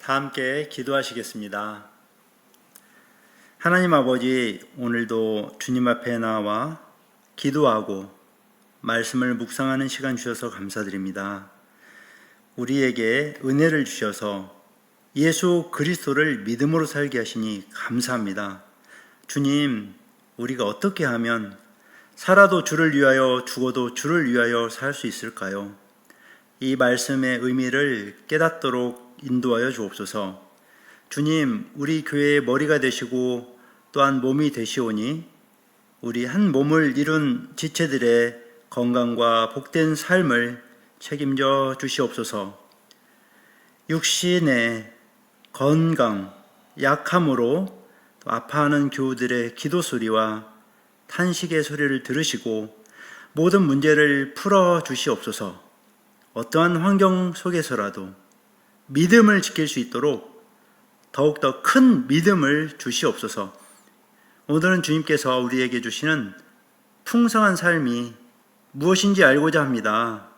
다 함께 기도하시겠습니다. 하나님 아버지, 오늘도 주님 앞에 나와 기도하고 말씀을 묵상하는 시간 주셔서 감사드립니다. 우리에게 은혜를 주셔서 예수 그리스도를 믿음으로 살게 하시니 감사합니다. 주님, 우리가 어떻게 하면 살아도 주를 위하여 죽어도 주를 위하여 살 수 있을까요? 이 말씀의 의미를 깨닫도록 인도하여 주옵소서. 주님, 우리 교회의 머리가 되시고 또한 몸이 되시오니 우리 한 몸을 이룬 지체들의 건강과 복된 삶을 책임져 주시옵소서. 육신의 건강, 약함으로 또 아파하는 교우들의 기도 소리와 탄식의 소리를 들으시고 모든 문제를 풀어 주시옵소서. 어떠한 환경 속에서라도 믿음을 지킬 수 있도록 더욱더 큰 믿음을 주시옵소서. 오늘은 주님께서 우리에게 주시는 풍성한 삶이 무엇인지 알고자 합니다.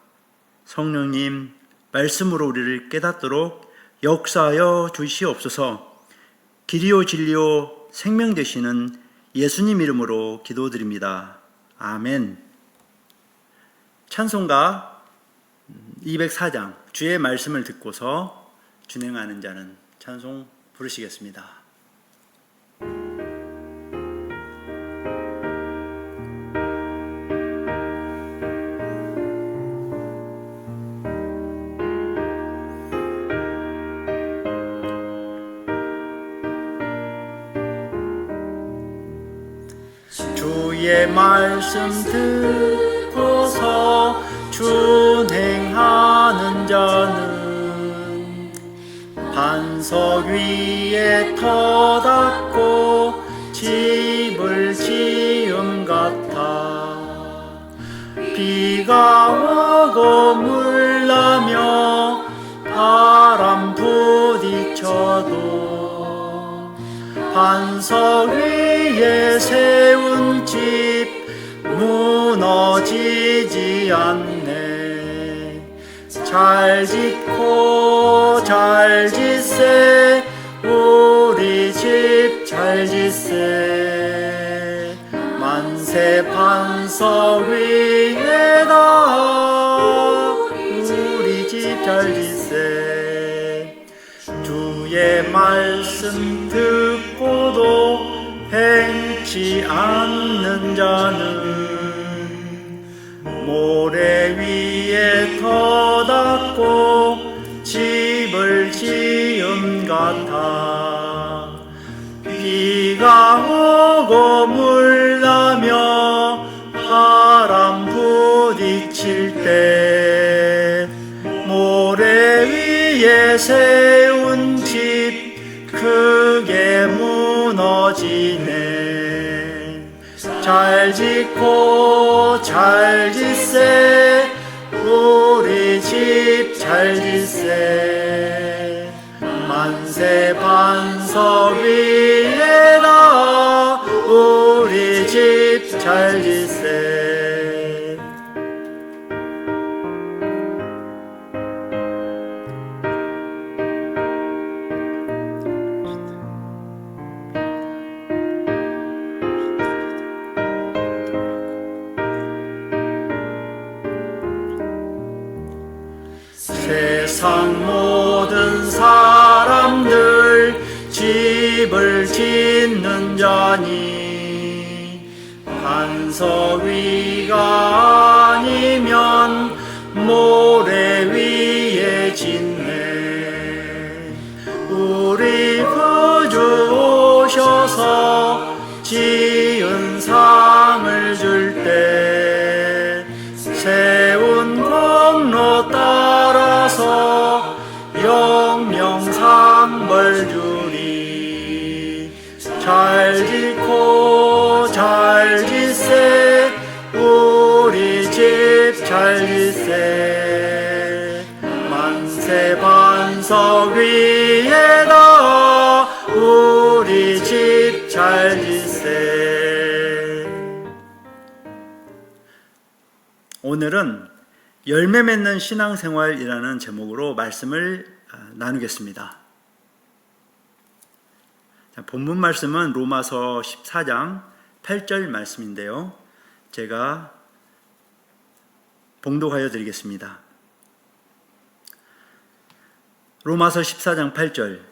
성령님, 말씀으로 우리를 깨닫도록 역사하여 주시옵소서. 길이요 진리요 생명 되시는 예수님 이름으로 기도드립니다. 아멘. 찬송가 204장 주의 말씀을 듣고서 준행하는 자는 찬송 부르시겠습니다. 주의 말씀 듣고서 준행하는 자는 반석 위에 터 닦고 집을 지음 같아. 비가 오고 물 나며 바람 부딪혀도 반석 위에 세운 집 무너지지 않네. 잘 짓고 잘 짓세, 우리 집 잘 짓세. 만세 반석 위에다 우리 집 잘 짓세. 주의 말씀 듣고도 행치 않는 자는 모래 위에 터 닦고 집을 지음 같아. 비가 오고 물 나며 바람 부딪힐 때 모래 위에 세운 집 크게 무너지네. 잘 짓고 잘 짓세, 우리 집 잘 짓세. 만세 반석 위에다 우리 집 잘 짓세. 세상 모든 사람들 집을 짓는 자니 반석 위가 아니면 모래 위에 짓네. 우리 구주 오셔서 지은 상을 줄 때 세운 공로 따라서 영명상벌 주리. 잘 짓고 잘 짓세, 우리 집 잘 짓세. 만세 반석 위에다 우리 집 잘 짓세. 오늘은 열매 맺는 신앙생활이라는 제목으로 말씀을 나누겠습니다. 본문 말씀은 로마서 14장 8절 말씀인데요. 제가 봉독하여 드리겠습니다. 로마서 14장 8절.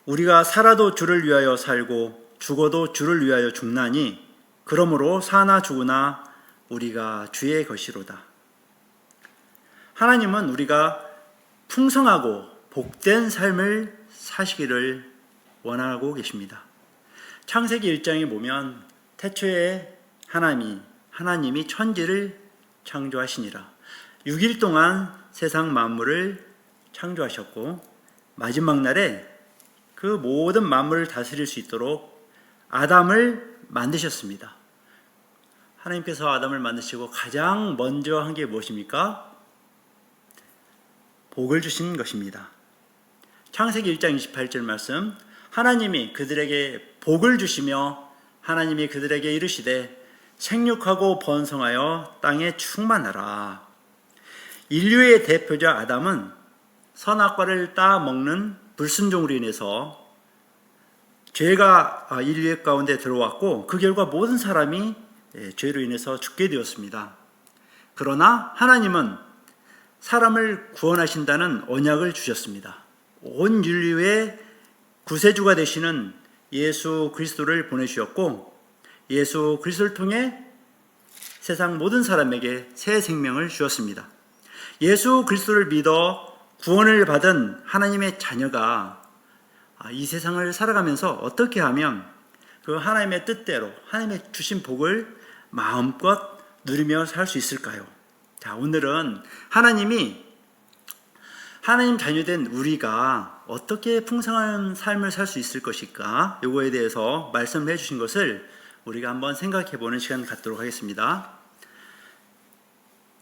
우리가 살아도 주를 위하여 살고 죽어도 주를 위하여 죽나니 그러므로 사나 죽으나 우리가 주의 것이로다. 하나님은 우리가 풍성하고 복된 삶을 사시기를 원하고 계십니다. 창세기 1장에 보면 태초에 하나님이 천지를 창조하시니라. 6일 동안 세상 만물을 창조하셨고 마지막 날에 그 모든 만물을 다스릴 수 있도록 아담을 만드셨습니다. 하나님께서 아담을 만드시고 가장 먼저 한 게 무엇입니까? 복을 주신 것입니다. 창세기 1장 28절 말씀, 하나님이 그들에게 복을 주시며 하나님이 그들에게 이르시되 생육하고 번성하여 땅에 충만하라. 인류의 대표자 아담은 선악과를 따먹는 불순종으로 인해서 죄가 인류 가운데 들어왔고 그 결과 모든 사람이 죄로 인해서 죽게 되었습니다. 그러나 하나님은 사람을 구원하신다는 언약을 주셨습니다. 온 인류의 구세주가 되시는 예수 그리스도를 보내주셨고 예수 그리스도를 통해 세상 모든 사람에게 새 생명을 주었습니다. 예수 그리스도를 믿어 구원을 받은 하나님의 자녀가 이 세상을 살아가면서 어떻게 하면 그 하나님의 뜻대로 하나님의 주신 복을 마음껏 누리며 살 수 있을까요? 자, 오늘은 하나님 자녀된 우리가 어떻게 풍성한 삶을 살 수 있을 것일까? 요거에 대해서 말씀을 해주신 것을 우리가 한번 생각해 보는 시간 갖도록 하겠습니다.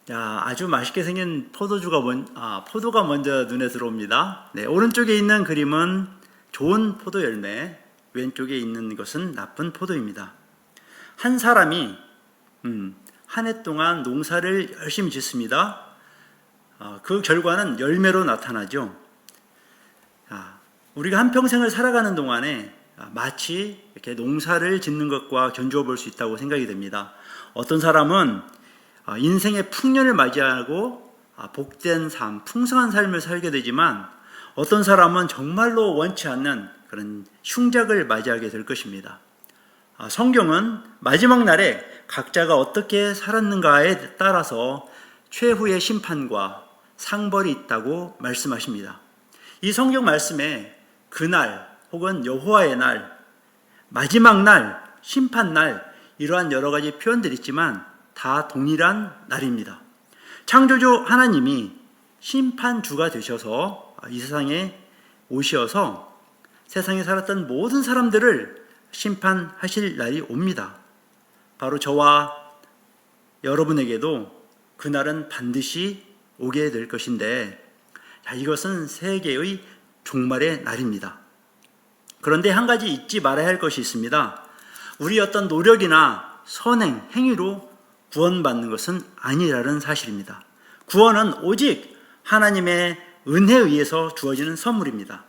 자, 아주 맛있게 생긴 포도가 먼저 눈에 들어옵니다. 네, 오른쪽에 있는 그림은 좋은 포도 열매, 왼쪽에 있는 것은 나쁜 포도입니다. 한 사람이 한 해 동안 농사를 열심히 짓습니다. 그 결과는 열매로 나타나죠. 우리가 한평생을 살아가는 동안에 마치 이렇게 농사를 짓는 것과 견주어 볼 수 있다고 생각이 됩니다. 어떤 사람은 인생의 풍년을 맞이하고 복된 삶, 풍성한 삶을 살게 되지만 어떤 사람은 정말로 원치 않는 그런 흉작을 맞이하게 될 것입니다. 성경은 마지막 날에 각자가 어떻게 살았는가에 따라서 최후의 심판과 상벌이 있다고 말씀하십니다. 이 성경 말씀에 그날 혹은 여호와의 날, 마지막 날, 심판날 이러한 여러 가지 표현들이 있지만 다 동일한 날입니다. 창조주 하나님이 심판주가 되셔서 이 세상에 오셔서 세상에 살았던 모든 사람들을 심판하실 날이 옵니다. 바로 저와 여러분에게도 그날은 반드시 오게 될 것인데 이것은 세계의 종말의 날입니다. 그런데 한 가지 잊지 말아야 할 것이 있습니다. 우리 어떤 노력이나 선행, 행위로 구원받는 것은 아니라는 사실입니다. 구원은 오직 하나님의 은혜에 의해서 주어지는 선물입니다.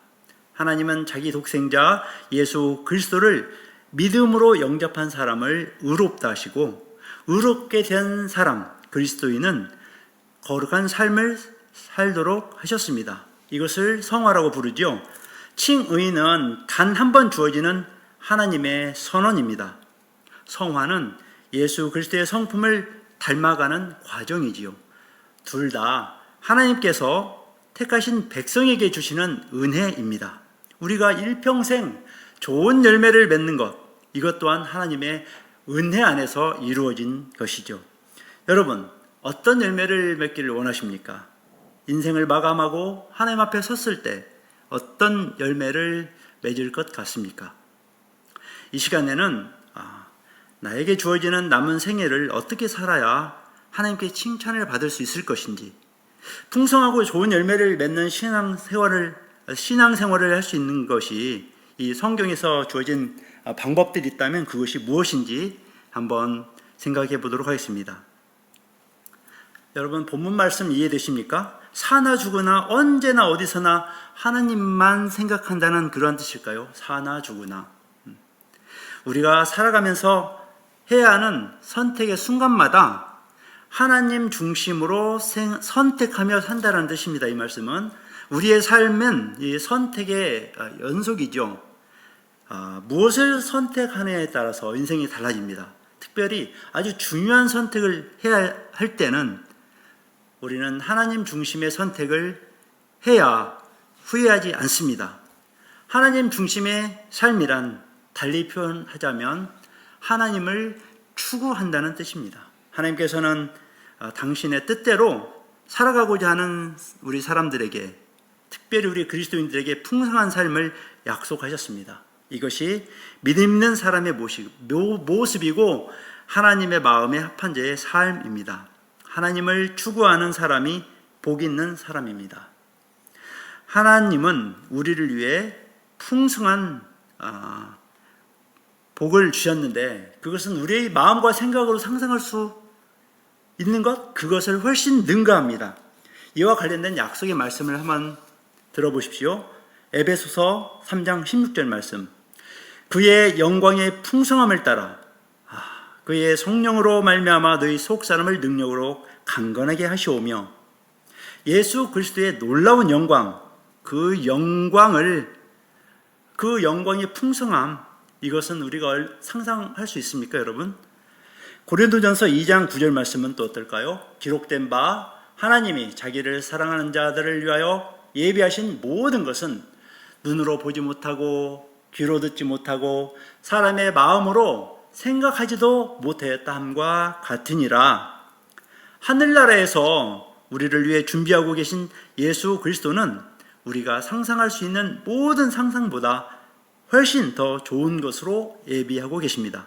하나님은 자기 독생자 예수 그리스도를 믿음으로 영접한 사람을 의롭다 하시고 의롭게 된 사람 그리스도인은 거룩한 삶을 살도록 하셨습니다. 이것을 성화라고 부르죠. 칭의는 단 한 번 주어지는 하나님의 선언입니다. 성화는 예수 그리스도의 성품을 닮아가는 과정이지요. 둘 다 하나님께서 택하신 백성에게 주시는 은혜입니다. 우리가 일평생 좋은 열매를 맺는 것, 이것 또한 하나님의 은혜 안에서 이루어진 것이죠. 여러분, 어떤 열매를 맺기를 원하십니까? 인생을 마감하고 하나님 앞에 섰을 때 어떤 열매를 맺을 것 같습니까? 이 시간에는 나에게 주어지는 남은 생애를 어떻게 살아야 하나님께 칭찬을 받을 수 있을 것인지, 풍성하고 좋은 열매를 맺는 신앙생활을 할 수 있는 것이 이 성경에서 주어진 방법들이 있다면 그것이 무엇인지 한번 생각해 보도록 하겠습니다. 여러분, 본문 말씀 이해되십니까? 사나 죽으나 언제나 어디서나 하나님만 생각한다는 그런 뜻일까요? 사나 죽으나. 우리가 살아가면서 해야 하는 선택의 순간마다 하나님 중심으로 선택하며 산다는 뜻입니다. 이 말씀은 우리의 삶은 이 선택의 연속이죠. 무엇을 선택하느냐에 따라서 인생이 달라집니다. 특별히 아주 중요한 선택을 해야 할 때는 우리는 하나님 중심의 선택을 해야 후회하지 않습니다. 하나님 중심의 삶이란 달리 표현하자면 하나님을 추구한다는 뜻입니다. 하나님께서는 당신의 뜻대로 살아가고자 하는 우리 사람들에게, 특별히 우리 그리스도인들에게 풍성한 삶을 약속하셨습니다. 이것이 믿음 있는 사람의 모습이고 하나님의 마음에 합한 자의 삶입니다. 하나님을 추구하는 사람이 복 있는 사람입니다. 하나님은 우리를 위해 풍성한 복을 주셨는데 그것은 우리의 마음과 생각으로 상상할 수 있는 것, 그것을 훨씬 능가합니다. 이와 관련된 약속의 말씀을 한번 들어보십시오. 에베소서 3장 16절 말씀. 그의 영광의 풍성함을 따라 그의 성령으로 말미암아 너희 속사람을 능력으로 강건하게 하시오며, 예수 그리스도의 놀라운 영광, 그 영광의 풍성함, 이것은 우리가 상상할 수 있습니까, 여러분? 고린도전서 2장 9절 말씀은 또 어떨까요? 기록된 바 하나님이 자기를 사랑하는 자들을 위하여 예비하신 모든 것은 눈으로 보지 못하고 귀로 듣지 못하고 사람의 마음으로 생각하지도 못하였다 함과 같으니라. 하늘나라에서 우리를 위해 준비하고 계신 예수 그리스도는 우리가 상상할 수 있는 모든 상상보다 훨씬 더 좋은 것으로 예비하고 계십니다.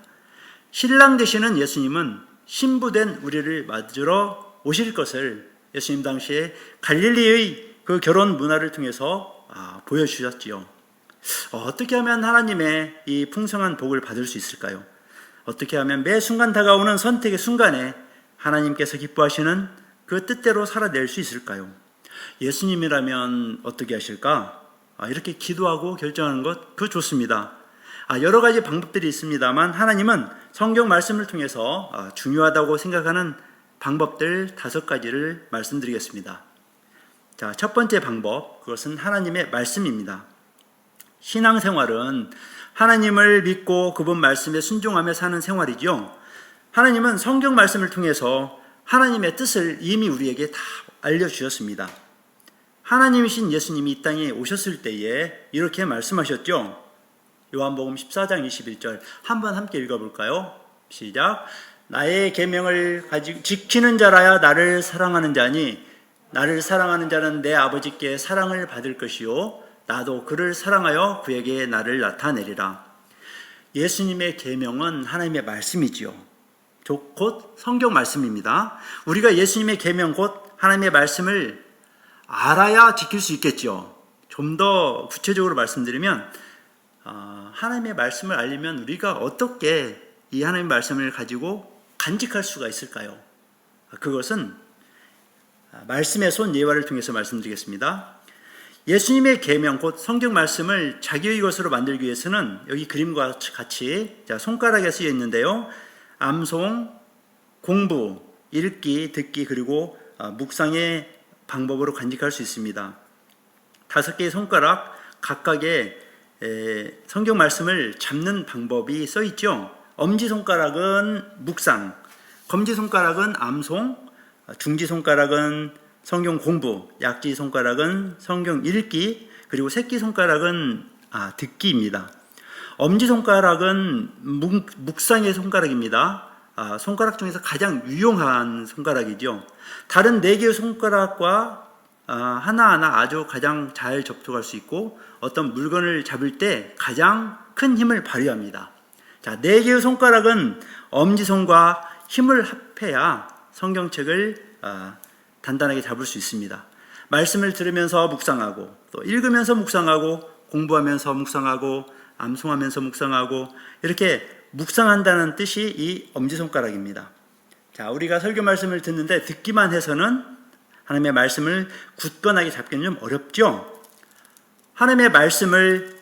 신랑 되시는 예수님은 신부된 우리를 맞으러 오실 것을 예수님 당시에 갈릴리의 그 결혼 문화를 통해서 보여주셨지요. 어떻게 하면 하나님의 이 풍성한 복을 받을 수 있을까요? 어떻게 하면 매 순간 다가오는 선택의 순간에 하나님께서 기뻐하시는 그 뜻대로 살아낼 수 있을까요? 예수님이라면 어떻게 하실까? 이렇게 기도하고 결정하는 것, 그거 좋습니다. 여러 가지 방법들이 있습니다만 하나님은 성경 말씀을 통해서 중요하다고 생각하는 방법들 5가지를 말씀드리겠습니다. 자, 첫 번째 방법, 그것은 하나님의 말씀입니다. 신앙생활은 하나님을 믿고 그분 말씀에 순종하며 사는 생활이죠. 하나님은 성경 말씀을 통해서 하나님의 뜻을 이미 우리에게 다 알려주셨습니다. 하나님이신 예수님이 이 땅에 오셨을 때에 이렇게 말씀하셨죠. 요한복음 14장 21절 한번 함께 읽어볼까요? 시작. 나의 계명을 지키는 자라야 나를 사랑하는 자니 나를 사랑하는 자는 내 아버지께 사랑을 받을 것이요 나도 그를 사랑하여 그에게 나를 나타내리라. 예수님의 계명은 하나님의 말씀이지요. 곧 성경 말씀입니다. 우리가 예수님의 계명 곧 하나님의 말씀을 알아야 지킬 수 있겠죠. 좀 더 구체적으로 말씀드리면 하나님의 말씀을 알려면 우리가 어떻게 이 하나님의 말씀을 가지고 간직할 수가 있을까요? 그것은 말씀의 손 예화를 통해서 말씀드리겠습니다. 예수님의 계명 곧 성경 말씀을 자기의 것으로 만들기 위해서는 여기 그림과 같이 손가락에 쓰여 있는데요. 암송, 공부, 읽기, 듣기 그리고 묵상의 방법으로 간직할 수 있습니다. 5개의 손가락 각각의 성경 말씀을 잡는 방법이 써 있죠. 엄지손가락은 묵상, 검지손가락은 암송, 중지손가락은 성경 공부, 약지손가락은 성경 읽기, 그리고 새끼손가락은 듣기입니다. 엄지손가락은 묵상의 손가락입니다. 손가락 중에서 가장 유용한 손가락이죠. 다른 4개의 손가락과 하나하나 아주 가장 잘 접촉할 수 있고 어떤 물건을 잡을 때 가장 큰 힘을 발휘합니다. 자, 4개의 손가락은 엄지손과 힘을 합해야 성경책을 단단하게 잡을 수 있습니다. 말씀을 들으면서 묵상하고 또 읽으면서 묵상하고 공부하면서 묵상하고 암송하면서 묵상하고 이렇게 묵상한다는 뜻이 이 엄지손가락입니다. 자, 우리가 설교 말씀을 듣는데 듣기만 해서는 하나님의 말씀을 굳건하게 잡기는 좀 어렵죠. 하나님의 말씀을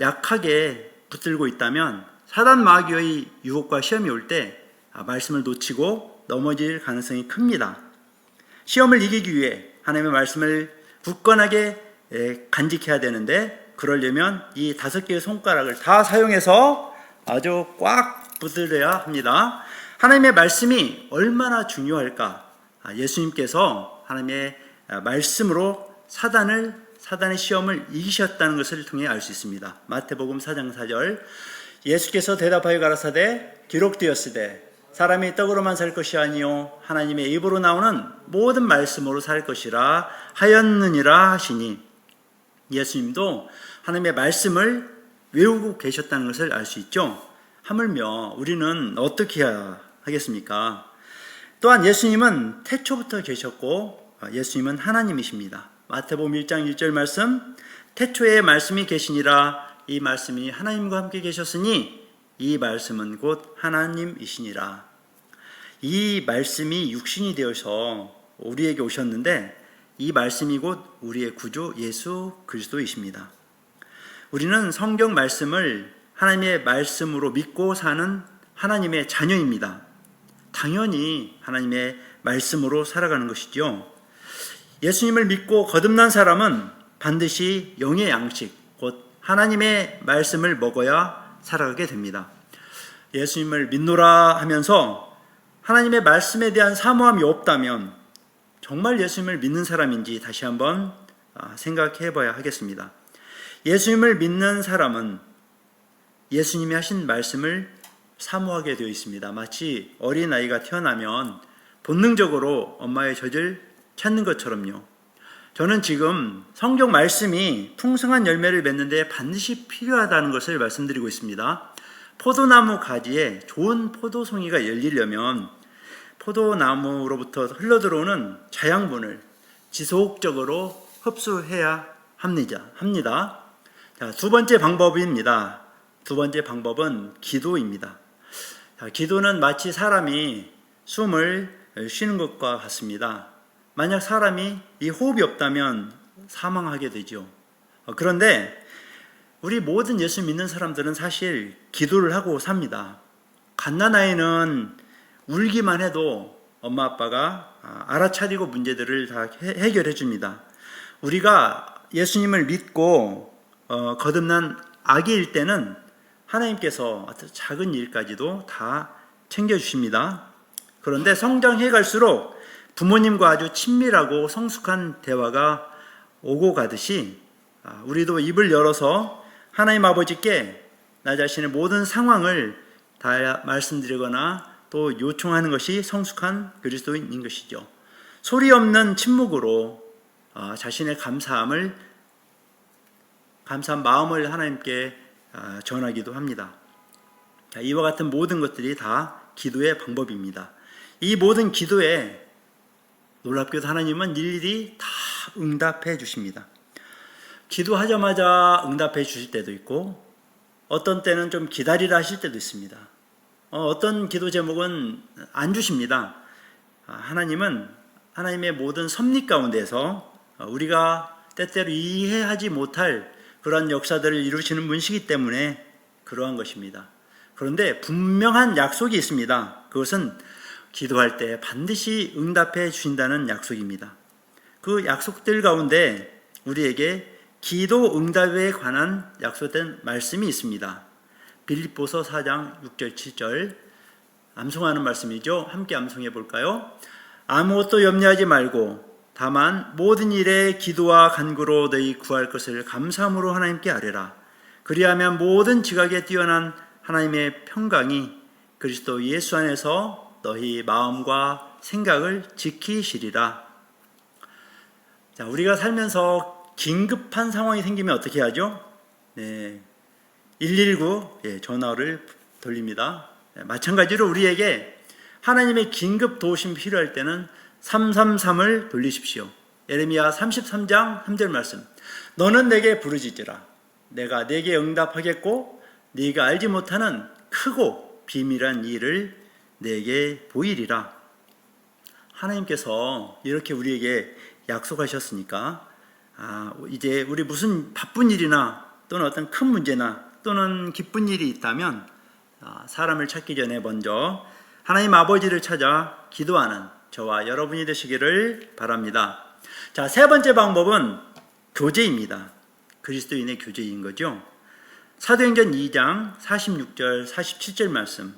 약하게 붙들고 있다면 사단 마귀의 유혹과 시험이 올 때 말씀을 놓치고 넘어질 가능성이 큽니다. 시험을 이기기 위해 하나님의 말씀을 굳건하게 간직해야 되는데, 그러려면 이 5개의 손가락을 다 사용해서 아주 꽉 붙들어야 합니다. 하나님의 말씀이 얼마나 중요할까? 예수님께서 하나님의 말씀으로 사단의 시험을 이기셨다는 것을 통해 알 수 있습니다. 마태복음 4장 4절, 예수께서 대답하여 가라사대 기록되었으되 사람이 떡으로만 살 것이 아니요 하나님의 입으로 나오는 모든 말씀으로 살 것이라 하였느니라 하시니, 예수님도 하나님의 말씀을 외우고 계셨다는 것을 알 수 있죠. 하물며 우리는 어떻게 해야 하겠습니까? 또한 예수님은 태초부터 계셨고 예수님은 하나님이십니다. 마태복음 1장 1절 말씀, 태초에 말씀이 계시니라 이 말씀이 하나님과 함께 계셨으니 이 말씀은 곧 하나님이시니라. 이 말씀이 육신이 되어서 우리에게 오셨는데 이 말씀이 곧 우리의 구주 예수 그리스도이십니다. 우리는 성경 말씀을 하나님의 말씀으로 믿고 사는 하나님의 자녀입니다. 당연히 하나님의 말씀으로 살아가는 것이죠. 예수님을 믿고 거듭난 사람은 반드시 영의 양식, 곧 하나님의 말씀을 먹어야 살아가게 됩니다. 예수님을 믿노라 하면서 하나님의 말씀에 대한 사모함이 없다면 정말 예수님을 믿는 사람인지 다시 한번 생각해 봐야 하겠습니다. 예수님을 믿는 사람은 예수님이 하신 말씀을 사모하게 되어 있습니다. 마치 어린아이가 태어나면 본능적으로 엄마의 젖을 찾는 것처럼요. 저는 지금 성경 말씀이 풍성한 열매를 맺는데 반드시 필요하다는 것을 말씀드리고 있습니다. 포도나무 가지에 좋은 포도송이가 열리려면 포도나무로부터 흘러들어오는 자양분을 지속적으로 흡수해야 합니다. 자, 두 번째 방법입니다. 두 번째 방법은 기도입니다. 자, 기도는 마치 사람이 숨을 쉬는 것과 같습니다. 만약 사람이 이 호흡이 없다면 사망하게 되죠. 그런데 우리 모든 예수 믿는 사람들은 사실 기도를 하고 삽니다. 갓난아이는 울기만 해도 엄마 아빠가 알아차리고 문제들을 다 해결해 줍니다. 우리가 예수님을 믿고 거듭난 아기일 때는 하나님께서 아주 작은 일까지도 다 챙겨주십니다. 그런데 성장해 갈수록 부모님과 아주 친밀하고 성숙한 대화가 오고 가듯이 우리도 입을 열어서 하나님 아버지께 나 자신의 모든 상황을 다 말씀드리거나 또 요청하는 것이 성숙한 그리스도인인 것이죠. 소리 없는 침묵으로 자신의 감사한 마음을 하나님께 전하기도 합니다. 이와 같은 모든 것들이 다 기도의 방법입니다. 이 모든 기도에 놀랍게도 하나님은 일일이 다 응답해 주십니다. 기도하자마자 응답해 주실 때도 있고 어떤 때는 좀 기다리라 하실 때도 있습니다. 어떤 기도 제목은 안 주십니다. 하나님은 하나님의 모든 섭리 가운데서 우리가 때때로 이해하지 못할 그런 역사들을 이루시는 분이시기 때문에 그러한 것입니다. 그런데 분명한 약속이 있습니다. 그것은 기도할 때 반드시 응답해 주신다는 약속입니다. 그 약속들 가운데 우리에게 기도 응답에 관한 약속된 말씀이 있습니다. 빌립보서 4장 6절 7절 암송하는 말씀이죠. 함께 암송해 볼까요? 아무것도 염려하지 말고 다만 모든 일에 기도와 간구로 너희 구할 것을 감사함으로 하나님께 아뢰라. 그리하면 모든 지각에 뛰어난 하나님의 평강이 그리스도 예수 안에서 너희 마음과 생각을 지키시리라. 자, 우리가 살면서 긴급한 상황이 생기면 어떻게 하죠? 119 전화를 돌립니다. 마찬가지로 우리에게 하나님의 긴급 도우심이 필요할 때는 333을 돌리십시오. 예레미야 33장 3절 말씀. 너는 내게 부르짖으라. 내가 내게 응답하겠고 네가 알지 못하는 크고 비밀한 일을 내게 보이리라. 하나님께서 이렇게 우리에게 약속하셨으니까 이제 우리 무슨 바쁜 일이나 또는 어떤 큰 문제나 또는 기쁜 일이 있다면 사람을 찾기 전에 먼저 하나님 아버지를 찾아 기도하는 저와 여러분이 되시기를 바랍니다. 자, 세 번째 방법은 교제입니다. 그리스도인의 교제인 거죠. 사도행전 2장 46절 47절 말씀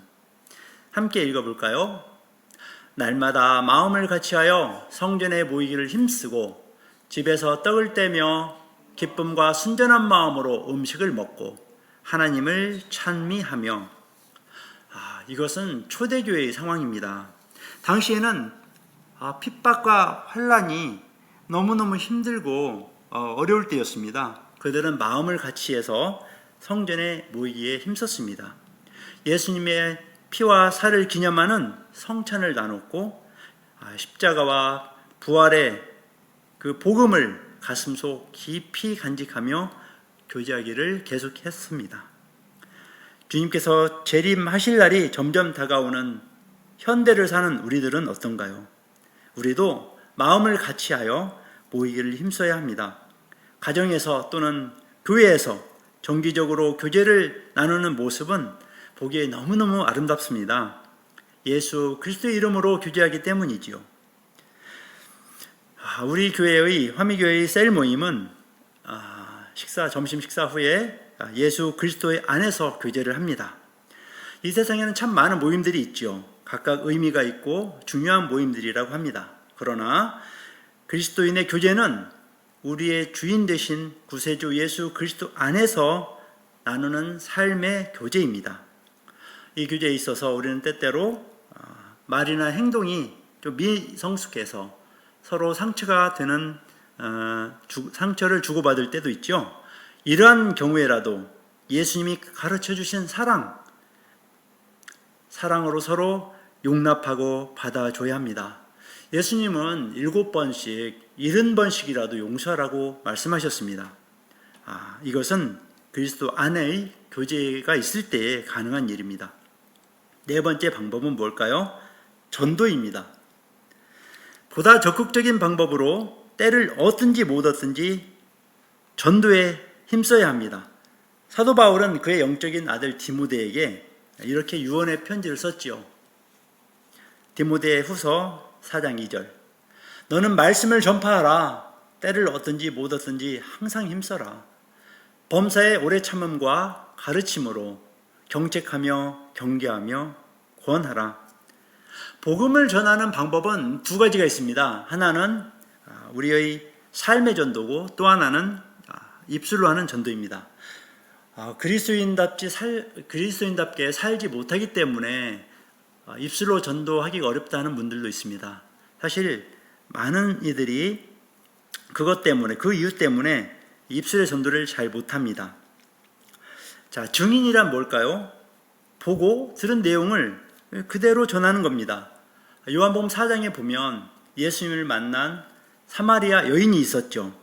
함께 읽어볼까요? 날마다 마음을 같이하여 성전에 모이기를 힘쓰고 집에서 떡을 떼며 기쁨과 순전한 마음으로 음식을 먹고 하나님을 찬미하며. 이것은 초대교회의 상황입니다. 당시에는 핍박과 환란이 너무너무 힘들고 어려울 때였습니다. 그들은 마음을 같이해서 성전에 모이기에 힘썼습니다. 예수님의 피와 살을 기념하는 성찬을 나눴고 십자가와 부활의 그 복음을 가슴속 깊이 간직하며 교제하기를 계속했습니다. 주님께서 재림하실 날이 점점 다가오는 현대를 사는 우리들은 어떤가요? 우리도 마음을 같이하여 모이기를 힘써야 합니다. 가정에서 또는 교회에서 정기적으로 교제를 나누는 모습은 보기에 너무너무 아름답습니다. 예수 그리스도의 이름으로 교제하기 때문이지요. 우리 교회의 화미교회의 셀 모임은 점심 식사 후에 예수 그리스도의 안에서 교제를 합니다. 이 세상에는 참 많은 모임들이 있죠. 각각 의미가 있고 중요한 모임들이라고 합니다. 그러나 그리스도인의 교제는 우리의 주인 되신 구세주 예수 그리스도 안에서 나누는 삶의 교제입니다. 이 교제에 있어서 우리는 때때로 말이나 행동이 좀 미성숙해서 서로 상처가 되는 상처를 주고받을 때도 있죠. 이러한 경우에라도 예수님이 가르쳐 주신 사랑으로 서로 용납하고 받아줘야 합니다. 예수님은 7번씩 70번씩이라도 용서하라고 말씀하셨습니다. 이것은 그리스도 안의 교제가 있을 때에 가능한 일입니다. 네 번째 방법은 뭘까요? 전도입니다. 보다 적극적인 방법으로 때를 얻든지 못 얻든지 전도에 힘써야 합니다. 사도 바울은 그의 영적인 아들 디모데에게 이렇게 유언의 편지를 썼지요. 디모데 후서 4장 2절. 너는 말씀을 전파하라. 때를 얻든지 못 얻든지 항상 힘써라. 범사의 오래 참음과 가르침으로 경책하며 경계하며 권하라. 복음을 전하는 방법은 두 가지가 있습니다. 하나는 우리의 삶의 전도고 또 하나는 입술로 하는 전도입니다. 그리스도인답게 살지 못하기 때문에 입술로 전도하기가 어렵다는 분들도 있습니다. 사실 많은 이들이 그 이유 때문에 입술의 전도를 잘 못합니다. 자, 증인이란 뭘까요? 보고 들은 내용을 그대로 전하는 겁니다. 요한복음 4장에 보면 예수님을 만난 사마리아 여인이 있었죠.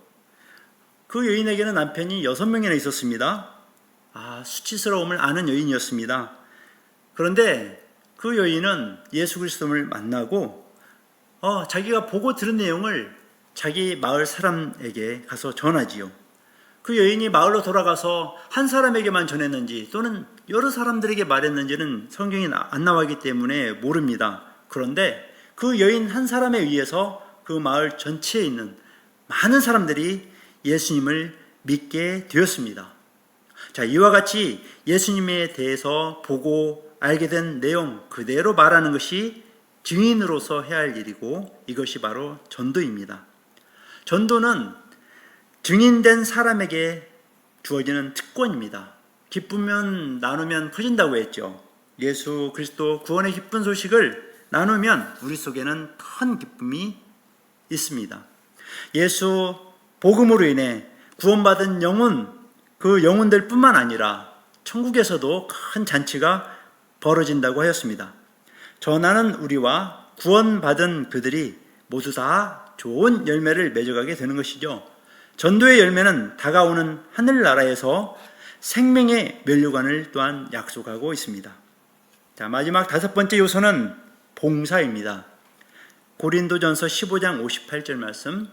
그 여인에게는 남편이 6명이나 있었습니다. 수치스러움을 아는 여인이었습니다. 그런데 그 여인은 예수 그리스도를 만나고 자기가 보고 들은 내용을 자기 마을 사람에게 가서 전하지요. 그 여인이 마을로 돌아가서 한 사람에게만 전했는지 또는 여러 사람들에게 말했는지는 성경이 안 나와있기 때문에 모릅니다. 그런데 그 여인 한 사람에 의해서 그 마을 전체에 있는 많은 사람들이 예수님을 믿게 되었습니다. 자, 이와 같이 예수님에 대해서 보고 알게 된 내용 그대로 말하는 것이 증인으로서 해야 할 일이고 이것이 바로 전도입니다. 전도는 증인된 사람에게 주어지는 특권입니다. 기쁘면 나누면 퍼진다고 했죠. 예수 그리스도 구원의 기쁜 소식을 나누면 우리 속에는 큰 기쁨이 있습니다. 예수 복음으로 인해 구원받은 그 영혼들 뿐만 아니라 천국에서도 큰 잔치가 벌어진다고 하였습니다. 전하는 우리와 구원받은 그들이 모두 다 좋은 열매를 맺어가게 되는 것이죠. 전도의 열매는 다가오는 하늘나라에서 생명의 면류관을 또한 약속하고 있습니다. 자, 마지막 5번째 요소는 봉사입니다. 고린도전서 15장 58절 말씀.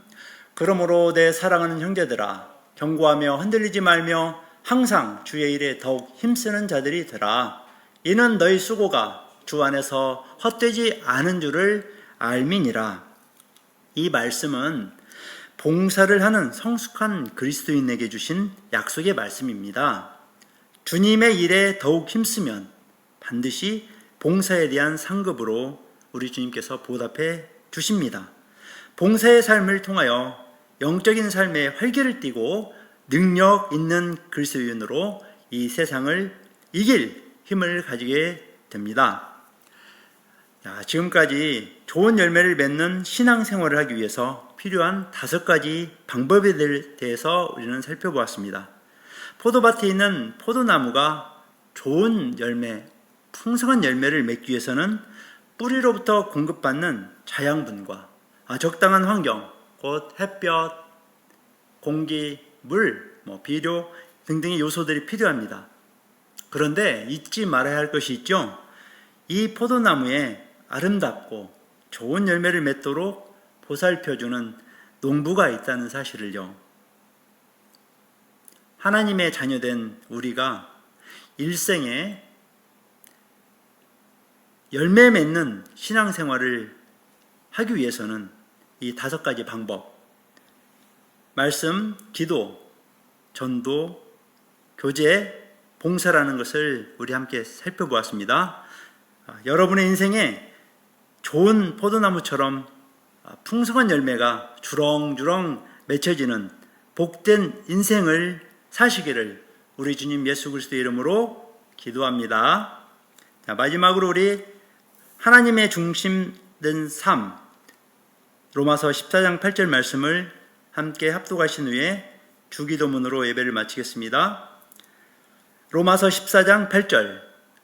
그러므로 내 사랑하는 형제들아, 경고하며 흔들리지 말며 항상 주의 일에 더욱 힘쓰는 자들이 되라. 이는 너희 수고가 주 안에서 헛되지 않은 줄을 알미니라. 이 말씀은 봉사를 하는 성숙한 그리스도인에게 주신 약속의 말씀입니다. 주님의 일에 더욱 힘쓰면 반드시 봉사에 대한 상급으로 우리 주님께서 보답해 주십니다. 봉사의 삶을 통하여 영적인 삶에 활기를 띠고 능력 있는 그리스도인으로 이 세상을 이길 힘을 가지게 됩니다. 지금까지 좋은 열매를 맺는 신앙생활을 하기 위해서 필요한 5가지 방법에 대해서 우리는 살펴보았습니다. 포도밭에 있는 포도나무가 좋은 열매, 풍성한 열매를 맺기 위해서는 뿌리로부터 공급받는 자양분과 적당한 환경, 곧 햇볕, 공기, 물, 비료 등등의 요소들이 필요합니다. 그런데 잊지 말아야 할 것이 있죠. 이 포도나무에 아름답고 좋은 열매를 맺도록 보살펴주는 농부가 있다는 사실을요. 하나님의 자녀된 우리가 일생에 열매 맺는 신앙생활을 하기 위해서는 이 5가지 방법, 말씀, 기도, 전도, 교제, 봉사라는 것을 우리 함께 살펴보았습니다. 여러분의 인생에 좋은 포도나무처럼 풍성한 열매가 주렁주렁 맺혀지는 복된 인생을 사시기를 우리 주님 예수 그리스도의 이름으로 기도합니다. 마지막으로 우리 하나님의 중심된 삶, 로마서 14장 8절 말씀을 함께 합독하신 후에 주기도문으로 예배를 마치겠습니다. 로마서 14장 8절,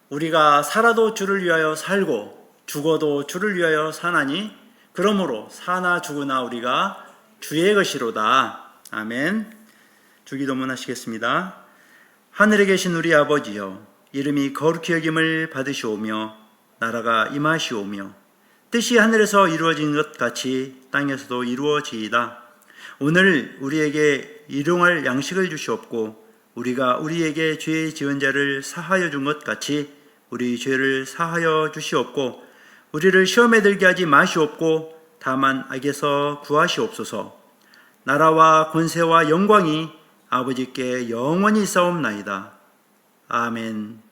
우리가 살아도 주를 위하여 살고 죽어도 주를 위하여 사나니 그러므로 사나 죽으나 우리가 주의 것이로다. 아멘. 주기도문 하시겠습니다. 하늘에 계신 우리 아버지여, 이름이 거룩히 여김을 받으시오며 나라가 임하시오며 뜻이 하늘에서 이루어진 것 같이 땅에서도 이루어지이다. 오늘 우리에게 일용할 양식을 주시옵고 우리가 우리에게 죄 지은 자를 사하여 준 것 같이 우리 죄를 사하여 주시옵고 우리를 시험에 들게 하지 마시옵고 다만 악에서 구하시옵소서. 나라와 권세와 영광이 아버지께 영원히 있사옵나이다. 아멘.